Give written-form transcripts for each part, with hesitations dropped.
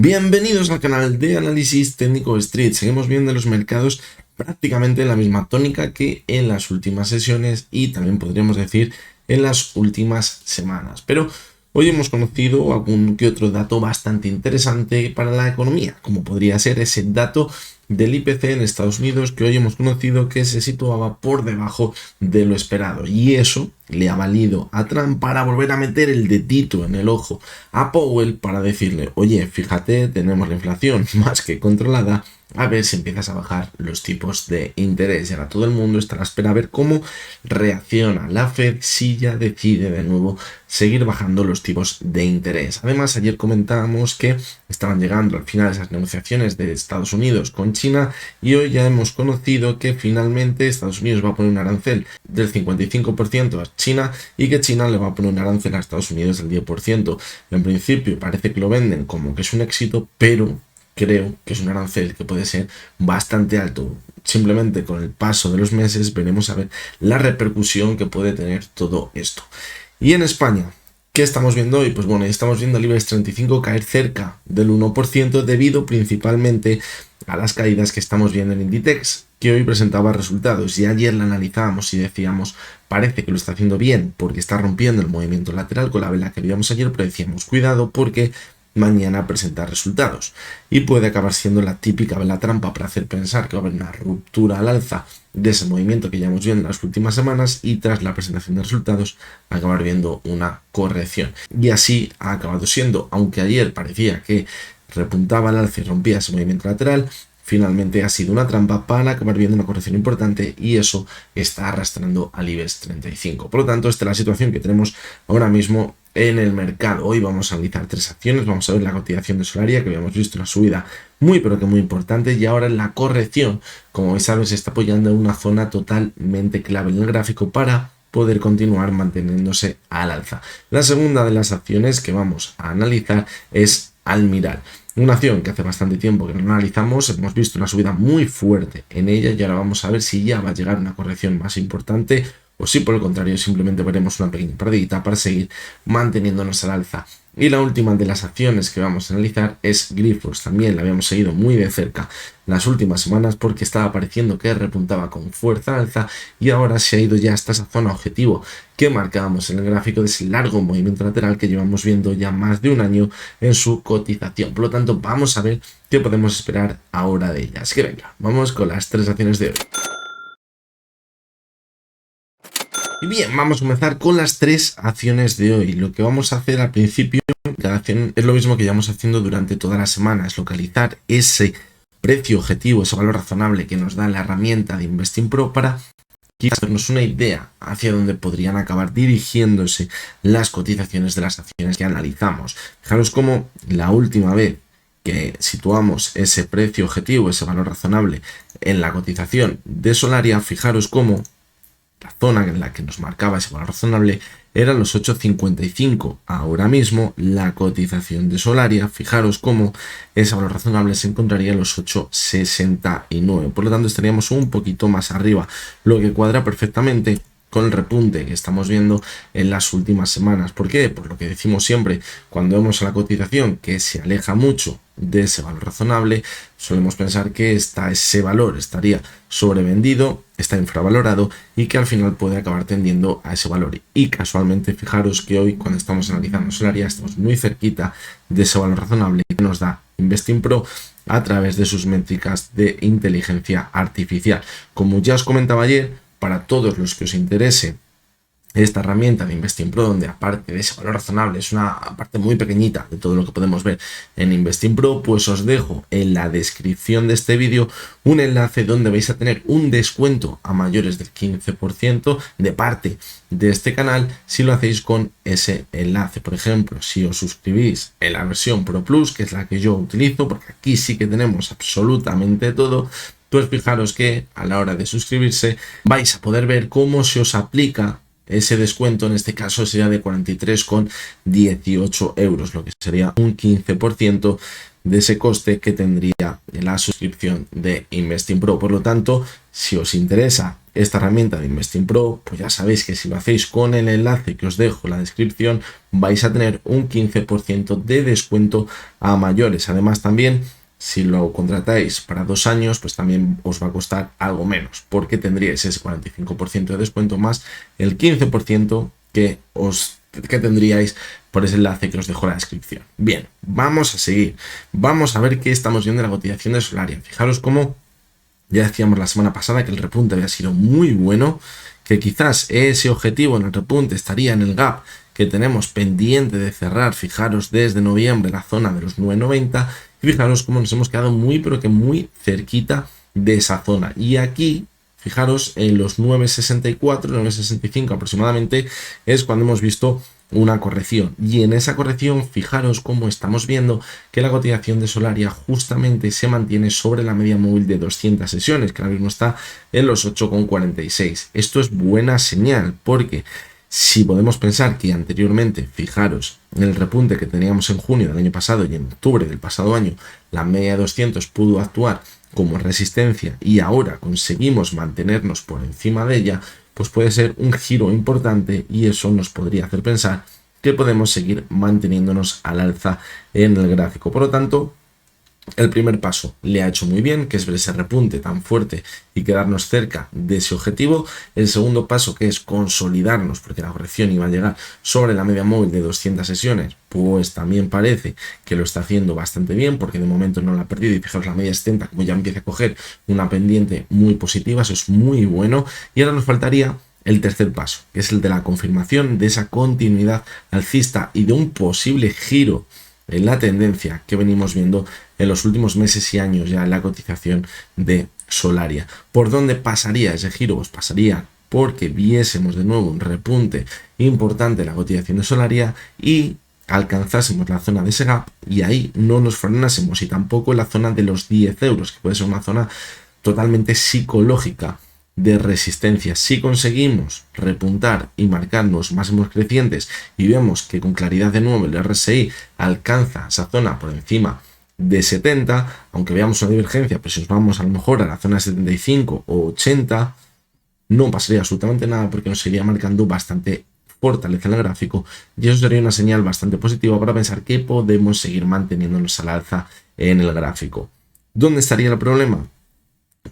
Bienvenidos al canal de análisis técnico Street. Seguimos viendo los mercados prácticamente en la misma tónica que en las últimas sesiones y también podríamos decir en las últimas semanas. Pero hoy hemos conocido algún que otro dato bastante interesante para la economía, como podría ser ese dato del IPC en Estados Unidos, que hoy hemos conocido que se situaba por debajo de lo esperado, y eso le ha valido a Trump para volver a meter el dedito en el ojo a Powell para decirle: oye, fíjate, tenemos la inflación más que controlada, a ver si empiezas a bajar los tipos de interés. Y ahora todo el mundo está a la espera a ver cómo reacciona la Fed si ya decide de nuevo seguir bajando los tipos de interés. Además, ayer comentábamos que estaban llegando al final esas negociaciones de Estados Unidos con China, y hoy ya hemos conocido que finalmente Estados Unidos va a poner un arancel del 55% a China y que China le va a poner un arancel a Estados Unidos del 10%. En principio parece que lo venden como que es un éxito, pero creo que es un arancel que puede ser bastante alto. Simplemente con el paso de los meses veremos a ver la repercusión que puede tener todo esto. Y en España, ¿qué estamos viendo hoy? Pues bueno, estamos viendo el IBEX 35 caer cerca del 1% debido principalmente a las caídas que estamos viendo en Inditex, que hoy presentaba resultados y ayer la analizábamos y decíamos: parece que lo está haciendo bien porque está rompiendo el movimiento lateral con la vela que vimos ayer, pero decíamos cuidado porque mañana presenta resultados y puede acabar siendo la típica vela trampa para hacer pensar que va a haber una ruptura al alza de ese movimiento que ya hemos visto en las últimas semanas, y tras la presentación de resultados acabar viendo una corrección. Y así ha acabado siendo, aunque ayer parecía que repuntaba al alza y rompía ese movimiento lateral. Finalmente ha sido una trampa para acabar viendo una corrección importante, y eso está arrastrando al IBEX 35. Por lo tanto, esta es la situación que tenemos ahora mismo en el mercado. Hoy vamos a analizar tres acciones. Vamos a ver la cotización de Solaria, que habíamos visto una subida muy pero que muy importante, y ahora la corrección, como veis, se está apoyando en una zona totalmente clave en el gráfico para poder continuar manteniéndose al alza. La segunda de las acciones que vamos a analizar es Almirall, una acción que hace bastante tiempo que no analizamos. Hemos visto una subida muy fuerte en ella y ahora vamos a ver si ya va a llegar una corrección más importante o si por el contrario simplemente veremos una pequeña perdida para seguir manteniéndonos al alza. Y la última de las acciones que vamos a analizar es Grifols. También la habíamos seguido muy de cerca las últimas semanas porque estaba pareciendo que repuntaba con fuerza al alza, y ahora se ha ido ya hasta esa zona objetivo que marcábamos en el gráfico de ese largo movimiento lateral que llevamos viendo ya más de un año en su cotización. Por lo tanto, vamos a ver qué podemos esperar ahora de ella. Así que venga, vamos con las tres acciones de hoy. Y bien, vamos a comenzar con las tres acciones de hoy. Lo que vamos a hacer al principio, cada acción es lo mismo que llevamos haciendo durante toda la semana: es localizar ese precio objetivo, ese valor razonable que nos da la herramienta de Investing Pro para hacernos una idea hacia dónde podrían acabar dirigiéndose las cotizaciones de las acciones que analizamos. Fijaros cómo la última vez que situamos ese precio objetivo, ese valor razonable en la cotización de Solaria, fijaros cómo la zona en la que nos marcaba ese valor razonable era los 8,55. Ahora mismo la cotización de Solaria, fijaros cómo ese valor razonable se encontraría en los 8,69. Por lo tanto, estaríamos un poquito más arriba, lo que cuadra perfectamente con el repunte que estamos viendo en las últimas semanas. ¿Por qué? Por lo que decimos siempre: cuando vemos a la cotización que se aleja mucho de ese valor razonable, solemos pensar que ese valor estaría sobrevendido, está infravalorado y que al final puede acabar tendiendo a ese valor. Y casualmente, fijaros que hoy, cuando estamos analizando Solaria, estamos muy cerquita de ese valor razonable que nos da Investing Pro a través de sus métricas de inteligencia artificial. Como ya os comentaba ayer, para todos los que os interese esta herramienta de Investing Pro, donde aparte de ese valor razonable es una parte muy pequeñita de todo lo que podemos ver en Investing Pro, pues os dejo en la descripción de este vídeo un enlace donde vais a tener un descuento a mayores del 15% de parte de este canal si lo hacéis con ese enlace. Por ejemplo, si os suscribís en la versión Pro Plus, que es la que yo utilizo, porque aquí sí que tenemos absolutamente todo, pues fijaros que a la hora de suscribirse vais a poder ver cómo se os aplica ese descuento. En este caso sería de 43,18 euros, lo que sería un 15% de ese coste que tendría la suscripción de Investing Pro. Por lo tanto, si os interesa esta herramienta de Investing Pro, pues ya sabéis que si lo hacéis con el enlace que os dejo en la descripción, vais a tener un 15% de descuento a mayores. Además también, si lo contratáis para 2 años, pues también os va a costar algo menos, porque tendríais ese 45% de descuento más el 15% que tendríais por ese enlace que os dejo en la descripción. Bien, vamos a seguir. Vamos a ver qué estamos viendo en la cotización de Solaria. Fijaros cómo ya decíamos la semana pasada que el repunte había sido muy bueno, que quizás ese objetivo en el repunte estaría en el gap que tenemos pendiente de cerrar. Fijaros desde noviembre la zona de los 9.90 y fijaros cómo nos hemos quedado muy pero que muy cerquita de esa zona. Y aquí, fijaros, en los 9.64, 9.65 aproximadamente es cuando hemos visto una corrección, y en esa corrección fijaros cómo estamos viendo que la cotización de Solaria justamente se mantiene sobre la media móvil de 200 sesiones, que ahora mismo está en los 8,46. Esto es buena señal, porque si podemos pensar que anteriormente, fijaros, en el repunte que teníamos en junio del año pasado y en octubre del pasado año, la media de 200 pudo actuar como resistencia y ahora conseguimos mantenernos por encima de ella, pues puede ser un giro importante y eso nos podría hacer pensar que podemos seguir manteniéndonos al alza en el gráfico. Por lo tanto, el primer paso le ha hecho muy bien, que es ver ese repunte tan fuerte y quedarnos cerca de ese objetivo. El segundo paso, que es consolidarnos, porque la corrección iba a llegar sobre la media móvil de 200 sesiones, pues también parece que lo está haciendo bastante bien, porque de momento no la ha perdido. Y fijaros, la media 70, como ya empieza a coger una pendiente muy positiva, eso es muy bueno. Y ahora nos faltaría el tercer paso, que es el de la confirmación de esa continuidad alcista y de un posible giro en la tendencia que venimos viendo en los últimos meses y años ya en la cotización de Solaria. ¿Por dónde pasaría ese giro? Pues pasaría porque viésemos de nuevo un repunte importante en la cotización de Solaria y alcanzásemos la zona de ese gap y ahí no nos frenásemos, y tampoco en la zona de los 10 euros, que puede ser una zona totalmente psicológica de resistencia. Si conseguimos repuntar y marcarnos máximos crecientes y vemos que con claridad de nuevo el RSI alcanza esa zona por encima de 70, aunque veamos una divergencia, pues si nos vamos a lo mejor a la zona de 75 o 80, no pasaría absolutamente nada, porque nos iría marcando bastante fortaleza en el gráfico y eso sería una señal bastante positiva para pensar que podemos seguir manteniéndonos al alza en el gráfico. ¿Dónde estaría el problema?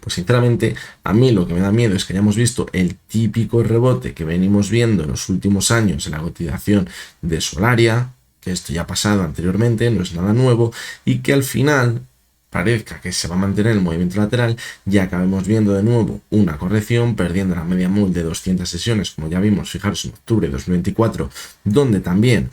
Pues sinceramente, a mí lo que me da miedo es que hayamos visto el típico rebote que venimos viendo en los últimos años en la cotización de Solaria, que esto ya ha pasado anteriormente, no es nada nuevo, y que al final parezca que se va a mantener el movimiento lateral y acabemos viendo de nuevo una corrección, perdiendo la media móvil de 200 sesiones, como ya vimos, fijaros, en octubre de 2024, donde también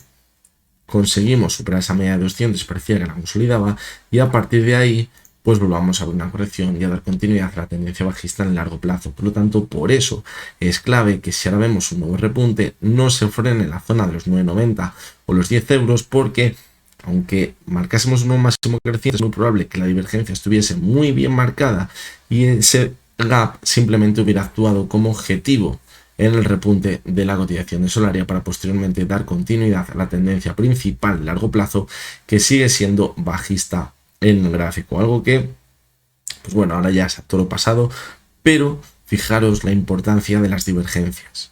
conseguimos superar esa media de 200 y parecía que la consolidaba, y a partir de ahí pues volvamos a ver una corrección y a dar continuidad a la tendencia bajista en el largo plazo. Por lo tanto, por eso es clave que si ahora vemos un nuevo repunte, no se frene en la zona de los 9,90 o los 10 euros, porque aunque marcásemos un máximo creciente, es muy probable que la divergencia estuviese muy bien marcada y ese gap simplemente hubiera actuado como objetivo en el repunte de la cotización de Solaria, para posteriormente dar continuidad a la tendencia principal de largo plazo, que sigue siendo bajista en el gráfico. Algo que, pues bueno, ahora ya es todo pasado, pero fijaros la importancia de las divergencias.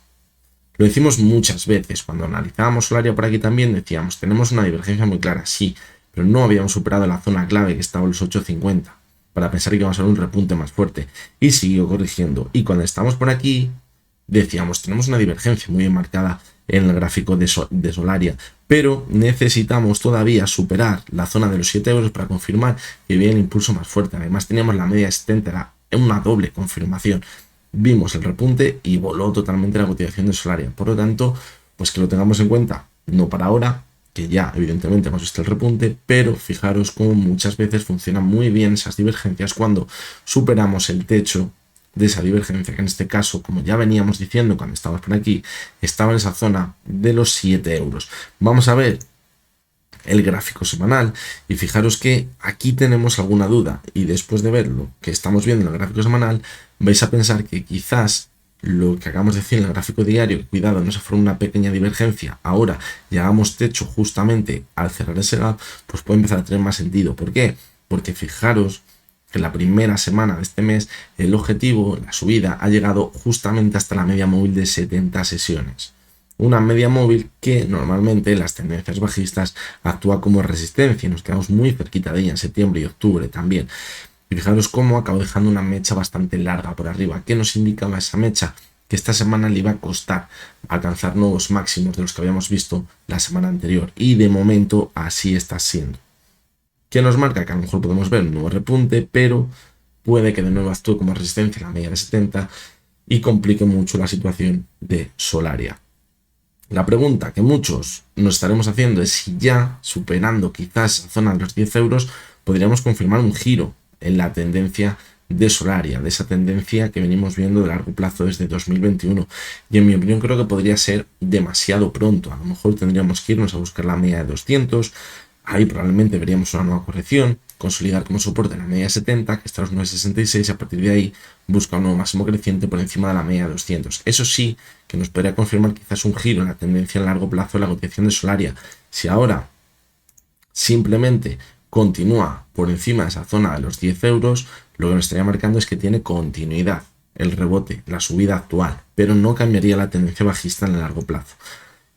Lo decimos muchas veces, cuando analizábamos Solaria por aquí también decíamos, tenemos una divergencia muy clara, sí, pero no habíamos superado la zona clave que estaba en los 8,50 para pensar que íbamos a ver un repunte más fuerte, y siguió corrigiendo. Y cuando estamos por aquí decíamos, tenemos una divergencia muy bien marcada en el gráfico de Solaria, pero necesitamos todavía superar la zona de los 7 euros para confirmar que viene el impulso más fuerte. Además teníamos la media 70, era una doble confirmación. Vimos el repunte y voló totalmente la cotización de Solaria. Por lo tanto, pues que lo tengamos en cuenta, no para ahora, que ya evidentemente hemos visto el repunte, pero fijaros cómo muchas veces funcionan muy bien esas divergencias cuando superamos el techo de esa divergencia, que en este caso, como ya veníamos diciendo cuando estábamos por aquí, estaba en esa zona de los 7 euros. Vamos a ver el gráfico semanal y fijaros que aquí tenemos alguna duda, y después de ver lo que estamos viendo en el gráfico semanal vais a pensar que quizás lo que acabamos de decir en el gráfico diario, cuidado, no se forma una pequeña divergencia, ahora ya hagamos techo justamente al cerrar ese gap, pues puede empezar a tener más sentido. ¿Por qué? Porque fijaros que en la primera semana de este mes el objetivo, la subida, ha llegado justamente hasta la media móvil de 70 sesiones. Una media móvil que normalmente en las tendencias bajistas actúa como resistencia y nos quedamos muy cerquita de ella en septiembre y octubre también. Y fijaros cómo acabó dejando una mecha bastante larga por arriba. ¿Qué nos indicaba esa mecha? Que esta semana le iba a costar alcanzar nuevos máximos de los que habíamos visto la semana anterior. Y de momento así está siendo. ¿Qué nos marca? Que a lo mejor podemos ver un nuevo repunte, pero puede que de nuevo actúe como resistencia en la media de 70 y complique mucho la situación de Solaria. La pregunta que muchos nos estaremos haciendo es si ya superando quizás esa zona de los 10 euros podríamos confirmar un giro en la tendencia de Solaria, de esa tendencia que venimos viendo de largo plazo desde 2021. Y en mi opinión creo que podría ser demasiado pronto. A lo mejor tendríamos que irnos a buscar la media de 200. Ahí probablemente veríamos una nueva corrección, consolidar como soporte la media de 70, que está a los 9,66, y a partir de ahí busca un nuevo máximo creciente por encima de la media de 200. Eso sí, que nos podría confirmar quizás un giro en la tendencia a largo plazo de la cotización de Solaria. Si ahora simplemente continúa por encima de esa zona de los 10 euros, lo que nos estaría marcando es que tiene continuidad el rebote, la subida actual, pero no cambiaría la tendencia bajista en el largo plazo.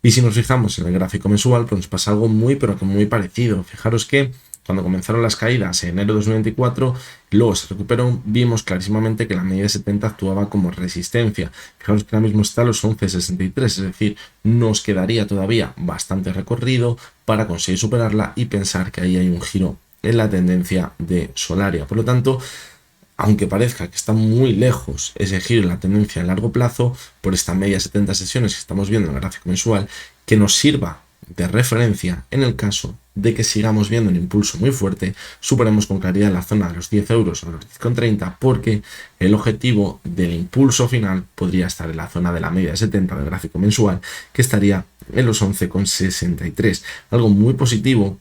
Y si nos fijamos en el gráfico mensual, pues nos pasa algo muy parecido. Fijaros que cuando comenzaron las caídas en enero de 2024, luego se recuperó, vimos clarísimamente que la media de 70 actuaba como resistencia. Fijaros que ahora mismo está a los 11,63, es decir, nos quedaría todavía bastante recorrido para conseguir superarla y pensar que ahí hay un giro en la tendencia de Solaria. Por lo tanto, aunque parezca que está muy lejos ese giro en la tendencia a largo plazo, por esta media 70 sesiones que estamos viendo en el gráfico mensual, que nos sirva de referencia en el caso de que sigamos viendo un impulso muy fuerte, superemos con claridad la zona de los 10 euros o los 10,30, porque el objetivo del impulso final podría estar en la zona de la media de 70 del gráfico mensual, que estaría en los 11,63. Algo muy positivo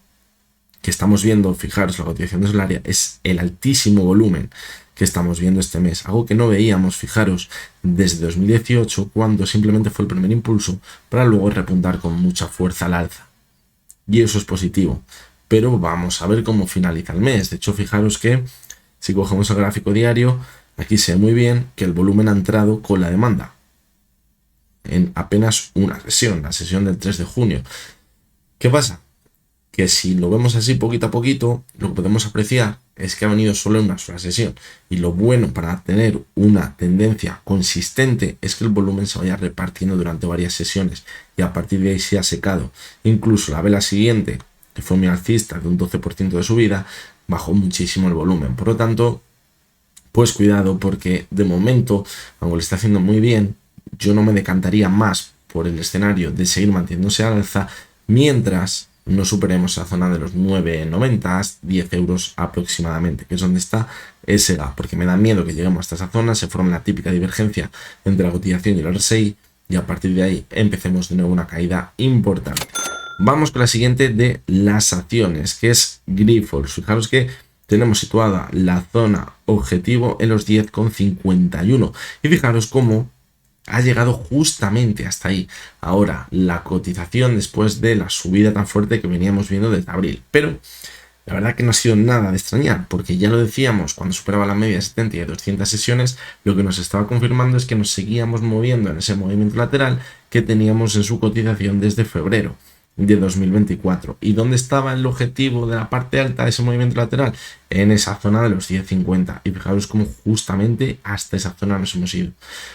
que estamos viendo, fijaros, la cotización de Solaria, es el altísimo volumen que estamos viendo este mes, algo que no veíamos, fijaros, desde 2018, cuando simplemente fue el primer impulso, para luego repuntar con mucha fuerza al alza. Y eso es positivo, pero vamos a ver cómo finaliza el mes. De hecho, fijaros que si cogemos el gráfico diario, aquí se ve muy bien que el volumen ha entrado con la demanda en apenas una sesión, la sesión del 3 de junio. ¿Qué pasa? Que si lo vemos así poquito a poquito, lo que podemos apreciar es que ha venido solo en una sola sesión. Y lo bueno para tener una tendencia consistente es que el volumen se vaya repartiendo durante varias sesiones y a partir de ahí se ha secado. Incluso la vela siguiente, que fue muy alcista, de un 12% de subida, bajó muchísimo el volumen. Por lo tanto, pues cuidado, porque de momento, aunque lo está haciendo muy bien, yo no me decantaría más por el escenario de seguir manteniéndose al alza mientras no superemos la zona de los 9,90, 10 euros aproximadamente, que es donde está ese gap, porque me da miedo que lleguemos hasta esa zona, se forme la típica divergencia entre la cotización y el RSI, y a partir de ahí empecemos de nuevo una caída importante. Vamos con la siguiente de las acciones, que es Grifols. Fijaros que tenemos situada la zona objetivo en los 10,51, y fijaros cómo ha llegado justamente hasta ahí. Ahora, la cotización después de la subida tan fuerte que veníamos viendo desde abril. Pero la verdad que no ha sido nada de extrañar, porque ya lo decíamos, cuando superaba la media de 70 y de 200 sesiones, lo que nos estaba confirmando es que nos seguíamos moviendo en ese movimiento lateral que teníamos en su cotización desde febrero de 2024. ¿Y dónde estaba el objetivo de la parte alta de ese movimiento lateral? En esa zona de los 10,50. Y fijaros cómo justamente hasta esa zona nos hemos ido.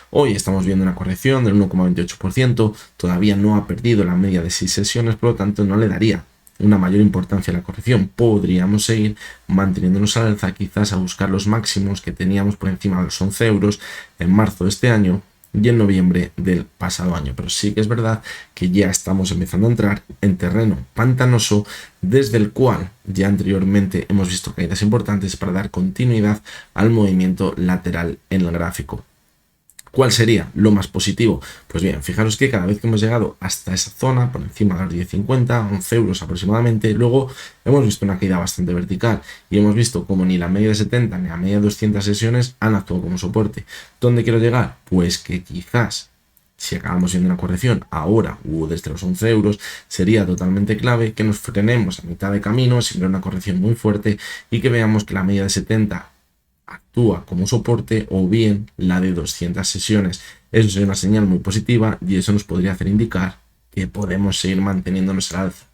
Hoy estamos viendo una corrección del 1,28%. Todavía no ha perdido la media de 6 sesiones, por lo tanto no le daría una mayor importancia a la corrección. Podríamos seguir manteniéndonos al alza, quizás a buscar los máximos que teníamos por encima de los 11 euros en marzo de este año y en noviembre del pasado año. Pero sí que es verdad que ya estamos empezando a entrar en terreno pantanoso, desde el cual ya anteriormente hemos visto caídas importantes para dar continuidad al movimiento lateral en el gráfico. ¿Cuál sería lo más positivo? Pues bien, fijaros que cada vez que hemos llegado hasta esa zona, por encima de los 10,50, 11 euros aproximadamente, luego hemos visto una caída bastante vertical y hemos visto como ni la media de 70 ni la media de 200 sesiones han actuado como soporte. ¿Dónde quiero llegar? Pues que quizás, si acabamos viendo una corrección ahora o desde los 11 euros, sería totalmente clave que nos frenemos a mitad de camino sin ver una corrección muy fuerte y que veamos que la media de 70 actúa como soporte o bien la de 200 sesiones. Eso sería una señal muy positiva y eso nos podría hacer indicar que podemos seguir manteniéndonos al alza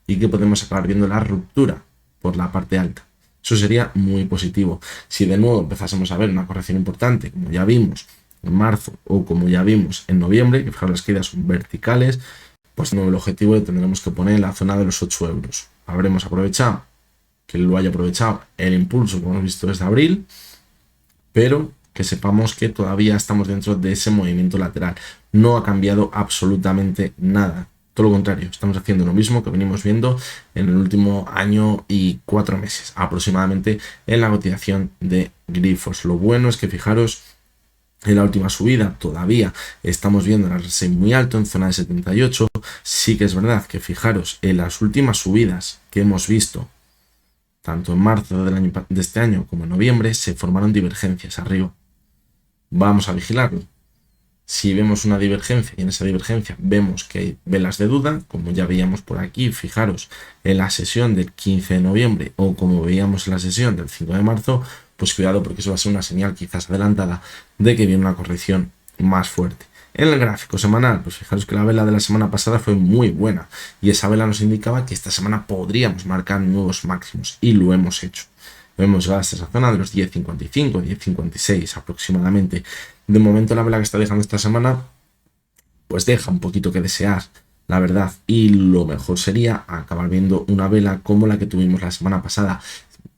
y que podemos acabar viendo la ruptura por la parte alta. Eso sería muy positivo. Si de nuevo empezásemos a ver una corrección importante, como ya vimos en marzo o como ya vimos en noviembre, que fijaros las caídas son verticales, pues el objetivo lo tendremos que poner en la zona de los 8 euros. Habremos aprovechado, que lo haya aprovechado el impulso que hemos visto desde abril, pero que sepamos que todavía estamos dentro de ese movimiento lateral. No ha cambiado absolutamente nada. Todo lo contrario, estamos haciendo lo mismo que venimos viendo en el último año y 4 meses aproximadamente en la cotización de Grifols. Lo bueno es que fijaros, en la última subida todavía estamos viendo el RSI muy alto en zona de 78. Sí que es verdad que fijaros, en las últimas subidas que hemos visto, tanto en marzo de este año como en noviembre, se formaron divergencias arriba. Vamos a vigilarlo. Si vemos una divergencia y en esa divergencia vemos que hay velas de duda, como ya veíamos por aquí, fijaros, en la sesión del 15 de noviembre o como veíamos en la sesión del 5 de marzo, pues cuidado porque eso va a ser una señal quizás adelantada de que viene una corrección más fuerte. En el gráfico semanal, pues fijaros que la vela de la semana pasada fue muy buena y esa vela nos indicaba que esta semana podríamos marcar nuevos máximos y lo hemos hecho. Hemos llegado hasta esa zona de los 10.55, 10.56 aproximadamente. De momento la vela que está dejando esta semana pues deja un poquito que desear, la verdad, y lo mejor sería acabar viendo una vela como la que tuvimos la semana pasada.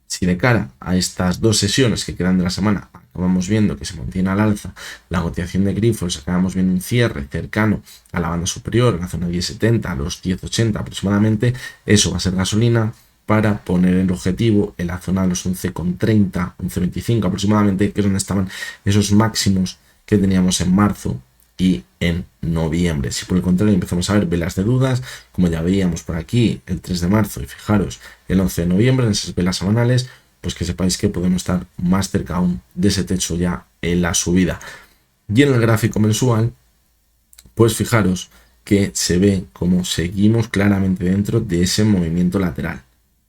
Si de cara a estas dos sesiones que quedan de la semana acabamos viendo que se mantiene al alza la cotización de Grifols, acabamos viendo un cierre cercano a la banda superior, a la zona 10.70, a los 10.80 aproximadamente, eso va a ser gasolina para poner el objetivo en la zona de los 11.30, 11.25 aproximadamente, que es donde estaban esos máximos que teníamos en marzo y en noviembre. Si por el contrario empezamos a ver velas de dudas, como ya veíamos por aquí el 3 de marzo y fijaros el 11 de noviembre en esas velas semanales, pues que sepáis que podemos estar más cerca aún de ese techo ya en la subida. Y en el gráfico mensual, pues fijaros que se ve como seguimos claramente dentro de ese movimiento lateral,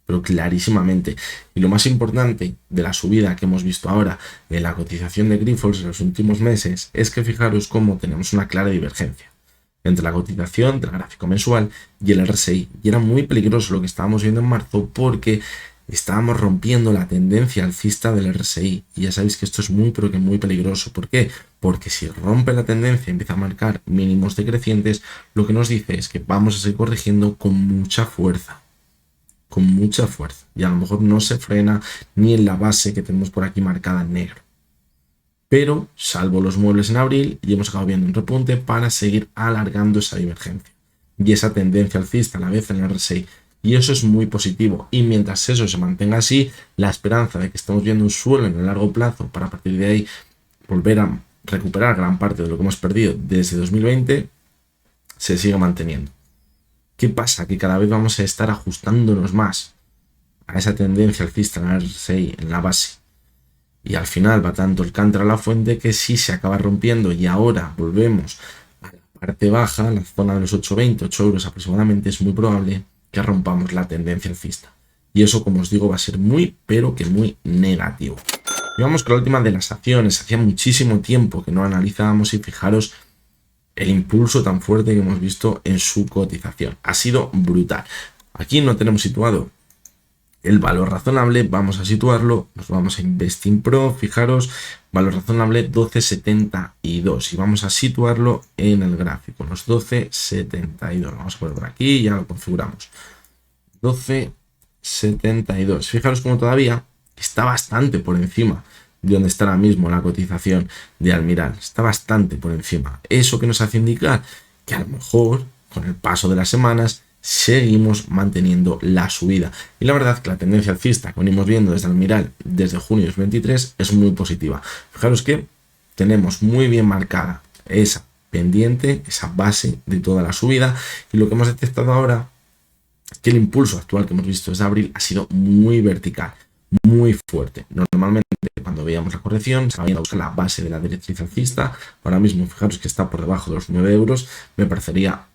pero clarísimamente. Y lo más importante de la subida que hemos visto ahora en la cotización de Grifols en los últimos meses es que fijaros cómo tenemos una clara divergencia entre la cotización del gráfico mensual y el RSI. Y era muy peligroso lo que estábamos viendo en marzo porque estábamos rompiendo la tendencia alcista del RSI. Y ya sabéis que esto es muy, pero que muy peligroso. ¿Por qué? Porque si rompe la tendencia y empieza a marcar mínimos decrecientes, lo que nos dice es que vamos a seguir corrigiendo con mucha fuerza. Con mucha fuerza. Y a lo mejor no se frena ni en la base que tenemos por aquí marcada en negro. Pero, salvo los muebles en abril, y hemos acabado viendo un repunte para seguir alargando esa divergencia. Y esa tendencia alcista a la vez en el RSI. Y eso es muy positivo. Y mientras eso se mantenga así, la esperanza de que estemos viendo un suelo en el largo plazo para a partir de ahí volver a recuperar gran parte de lo que hemos perdido desde 2020 se sigue manteniendo. ¿Qué pasa? Que cada vez vamos a estar ajustándonos más a esa tendencia alcista en el RSI, en la base. Y al final va tanto el cántaro a la fuente que si se acaba rompiendo y ahora volvemos a la parte baja, la zona de los 8,20, 8 euros aproximadamente, es muy probable que rompamos la tendencia alcista. Y eso, como os digo, va a ser muy, pero que muy negativo. Y vamos con la última de las acciones. Hacía muchísimo tiempo que no analizábamos y fijaros el impulso tan fuerte que hemos visto en su cotización. Ha sido brutal. Aquí no tenemos situado el valor razonable, vamos a situarlo, nos vamos a Investing Pro, fijaros, valor razonable 12.72 y vamos a situarlo en el gráfico, los 12.72, vamos a poner por aquí y ya lo configuramos. 12.72, fijaros como todavía está bastante por encima de donde está ahora mismo la cotización de Almirall, está bastante por encima. Eso que nos hace indicar que a lo mejor con el paso de las semanas seguimos manteniendo la subida. Y la verdad que la tendencia alcista que venimos viendo desde Almirall desde junio de 2023 es muy positiva. Fijaros que tenemos muy bien marcada esa pendiente, esa base de toda la subida, y lo que hemos detectado ahora es que el impulso actual que hemos visto desde abril ha sido muy vertical, muy fuerte. Normalmente cuando veíamos la corrección se va a buscar la base de la directriz alcista. Ahora mismo fijaros que está por debajo de los 9 euros, me parecería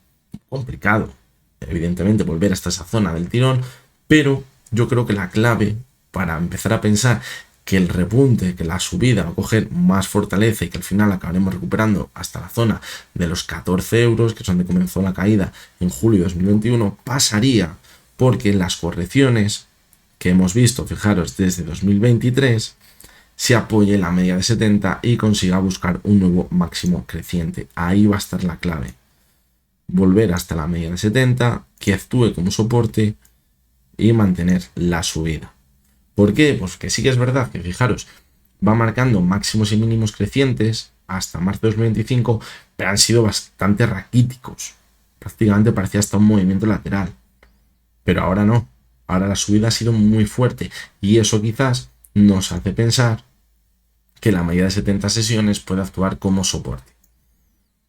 complicado evidentemente volver hasta esa zona del tirón, pero yo creo que la clave para empezar a pensar que el repunte, que la subida va a coger más fortaleza y que al final acabaremos recuperando hasta la zona de los 14 euros, que es donde comenzó la caída en julio de 2021, pasaría porque las correcciones que hemos visto, fijaros, desde 2023, se apoye la media de 70 y consiga buscar un nuevo máximo creciente. Ahí va a estar la clave. Volver hasta la media de 70, que actúe como soporte y mantener la subida. ¿Por qué? Pues que sí que es verdad que, fijaros, va marcando máximos y mínimos crecientes hasta marzo de 2025, pero han sido bastante raquíticos. Prácticamente parecía hasta un movimiento lateral. Pero ahora no. Ahora la subida ha sido muy fuerte y eso quizás nos hace pensar que la media de 70 sesiones puede actuar como soporte.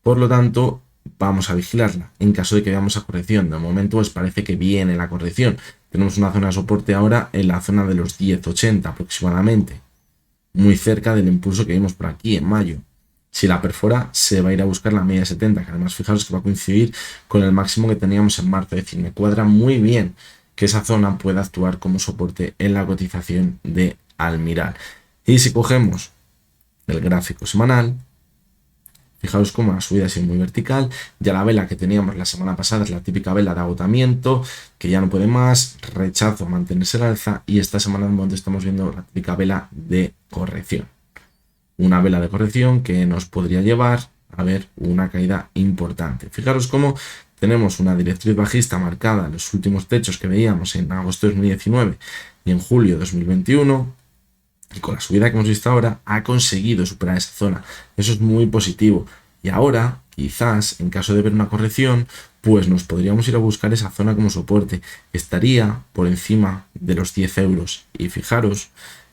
Por lo tanto, vamos a vigilarla en caso de que veamos esa corrección. De momento, pues parece que viene la corrección. Tenemos una zona de soporte ahora en la zona de los 10.80 aproximadamente, muy cerca del impulso que vimos por aquí en mayo. Si la perfora, se va a ir a buscar la media de 70, que además fijaros que va a coincidir con el máximo que teníamos en marzo. Es decir, me cuadra muy bien que esa zona pueda actuar como soporte en la cotización de Almiral. Y si cogemos el gráfico semanal, fijaos cómo la subida ha sido muy vertical. Ya la vela que teníamos la semana pasada es la típica vela de agotamiento, que ya no puede más, rechazo a mantenerse al alza, y esta semana en donde estamos viendo la típica vela de corrección. Una vela de corrección que nos podría llevar a ver una caída importante. Fijaros cómo tenemos una directriz bajista marcada en los últimos techos que veíamos en agosto de 2019 y en julio de 2021. Y con la subida que hemos visto ahora, ha conseguido superar esa zona. Eso es muy positivo. Y ahora, quizás, en caso de ver una corrección, pues nos podríamos ir a buscar esa zona como soporte. Estaría por encima de los 10 euros. Y fijaros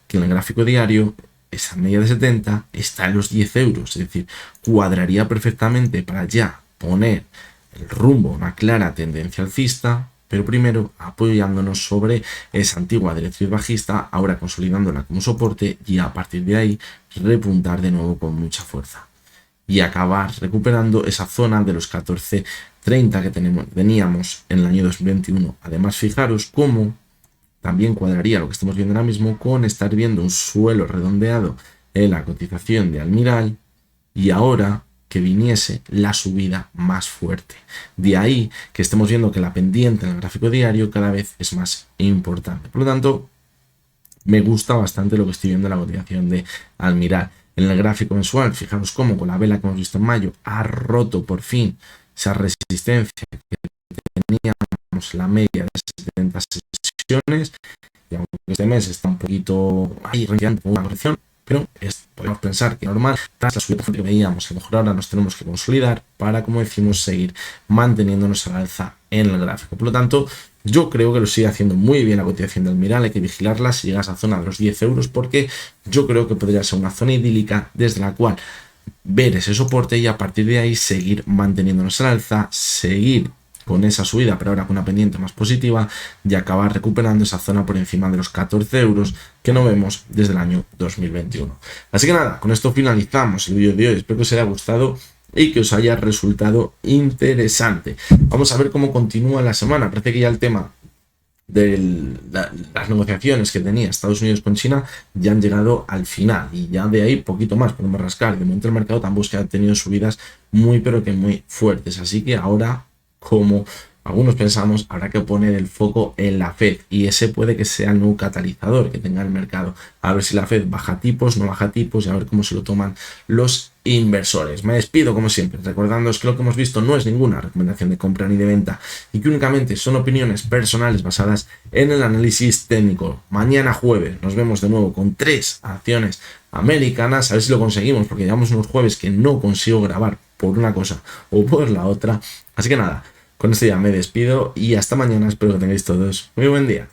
que en el gráfico diario, esa media de 70 está en los 10 euros. Es decir, cuadraría perfectamente para ya poner el rumbo, una clara tendencia alcista, pero primero apoyándonos sobre esa antigua directriz bajista, ahora consolidándola como soporte y a partir de ahí repuntar de nuevo con mucha fuerza y acabar recuperando esa zona de los 14.30 que teníamos en el año 2021. Además, fijaros cómo también cuadraría lo que estamos viendo ahora mismo con estar viendo un suelo redondeado en la cotización de Almiral y ahora que viniese la subida más fuerte. De ahí que estemos viendo que la pendiente en el gráfico diario cada vez es más importante. Por lo tanto, me gusta bastante lo que estoy viendo en la cotización de Almiral. En el gráfico mensual, fijaros cómo con la vela que hemos visto en mayo ha roto por fin esa resistencia que teníamos la media de 70 sesiones. Y aunque este mes está un poquito ahí reiniciando una corrección, pero podemos pensar que normal, tras la subida que veíamos, a lo mejor ahora nos tenemos que consolidar para, como decimos, seguir manteniéndonos al alza en el gráfico. Por lo tanto, yo creo que lo sigue haciendo muy bien la cotización del Almiral. Hay que vigilarla si llega a esa zona de los 10 euros, porque yo creo que podría ser una zona idílica desde la cual ver ese soporte y a partir de ahí seguir manteniéndonos al alza, seguir con esa subida, pero ahora con una pendiente más positiva, y acabar recuperando esa zona por encima de los 14 euros que no vemos desde el año 2021. Así que nada, con esto finalizamos el vídeo de hoy. Espero que os haya gustado y que os haya resultado interesante. Vamos a ver cómo continúa la semana. Parece que ya el tema de las negociaciones que tenía Estados Unidos con China ya han llegado al final y ya de ahí poquito más podemos rascar. De momento el mercado tampoco es que ha tenido subidas muy pero que muy fuertes, así que ahora, como algunos pensamos, habrá que poner el foco en la Fed y ese puede que sea el nuevo catalizador que tenga el mercado. A ver si la Fed baja tipos, no baja tipos y a ver cómo se lo toman los inversores. Me despido como siempre, recordándoos que lo que hemos visto no es ninguna recomendación de compra ni de venta y que únicamente son opiniones personales basadas en el análisis técnico. Mañana jueves nos vemos de nuevo con 3 acciones americanas, a ver si lo conseguimos porque llevamos unos jueves que no consigo grabar por una cosa o por la otra. Así que nada, con esto ya me despido y hasta mañana. Espero que tengáis todos muy buen día.